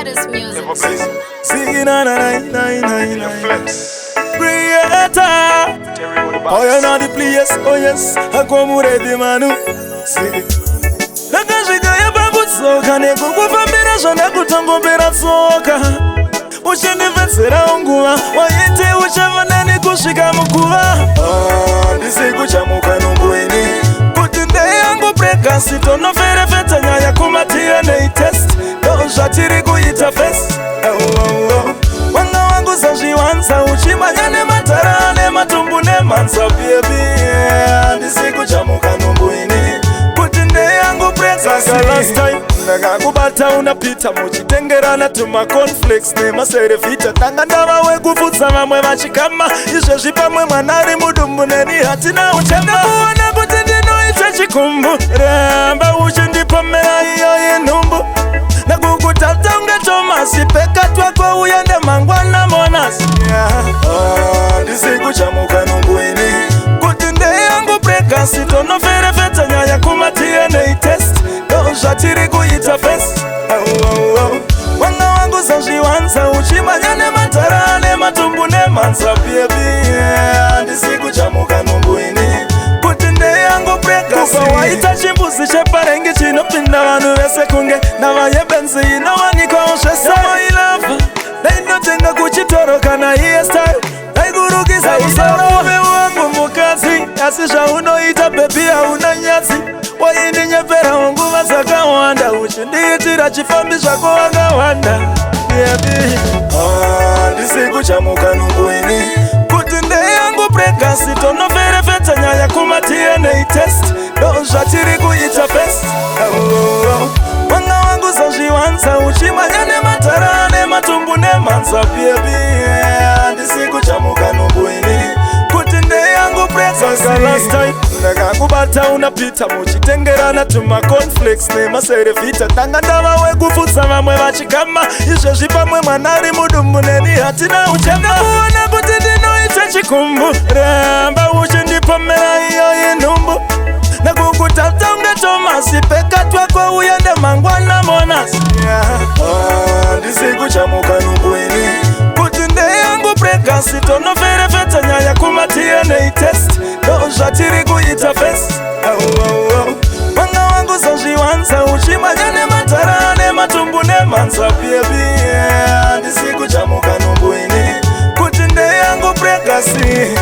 hottest music. Singing na na na na na na. Creator, oh you know the place, oh yes, I come ready manu. See, nakashika ya babu soka nekukufambira zvona kutongombera tsoka. Uchindimvetsera nguva waite uchavana nekusvika muguva. Ndisi kuchamuka nunguini kuti ndeyangu prekasi tonoferefeta nyaya kuma-DNA test ndozvatiri kuita fest. Wanga wangu zazviwanza uchimanya nematara nematumbu nemanza baby. Ndisi kuchamuka nunguini kuti ndeyangu prekasi. Last time ndakakubata unapita muchitengerana tumaconflex nemaserevita. Tanga ndava wekufudza vamwe vachikama izvezvi pamwe mwana ari mudumbu neni hatina uchema. Kuona kuti ndinoita chikumbu ramba uchindipomera iyo yenhumbu nakukutata unge Tomasi pekatwa kwauya ndemangwana monasi. Ndisi kuchamuka nunguini kuti ndeyangu prekasi tonoferefeta nyaya kuma-DNA test ndozvatiri kuita fest. Wanga wangu zazviwanza uchimanya nematara nematumbu nemanza baby. Ndisi kuchamuka nunguini kuti ndeyangu prekasi. Kuba waita chimbuzi cheparengi chinopinda vanhu vese kunge navayebenzi inowanikwawo zvese. Mailava ndainotenga kuchitoro kana iye style ndaikurukisa usarume wangu mukadzi. Asi zvaunoita baby hauna nyadzi waindinyepera nguva dzakawanda uchindiitira chifambi zvako wakawanda baby. Ndisi kuchamuka nunguini kuti ndeyangu prekasi tonoferefeta nyaya kuma-DNA test ndozvatiri kuita fest. Wanga wangu zazviwanza uchimanya nematara nematumbu nemanza baby. Ndisi kuchamuka nunguini kuti ndeyangu prekasi. Last time ndakakubata unapita muchitengerana tumaconflex nemaserevita. Tanga ndava wekufudza vamwe vachikama izvezvi pamwe mwana ari mudumbu neni hatina uchema. Kuona kuti ndinoita chikumbu ramba uchindipomera iyo yenhumbu nakukutata unge Tomasi pekatwa kwauya ndemangwana monasi. Ndisi kuchamuka nunguini kuti ndeyangu prekasi tonoferefeta nyaya kuma-DNA test ndozvatiri kuita fest. Wanga wangu zazviwanza uchimanya nematara nematumbu nemanza baby. Ndisi kuchamuka nunguini kuti ndeyangu prekasi.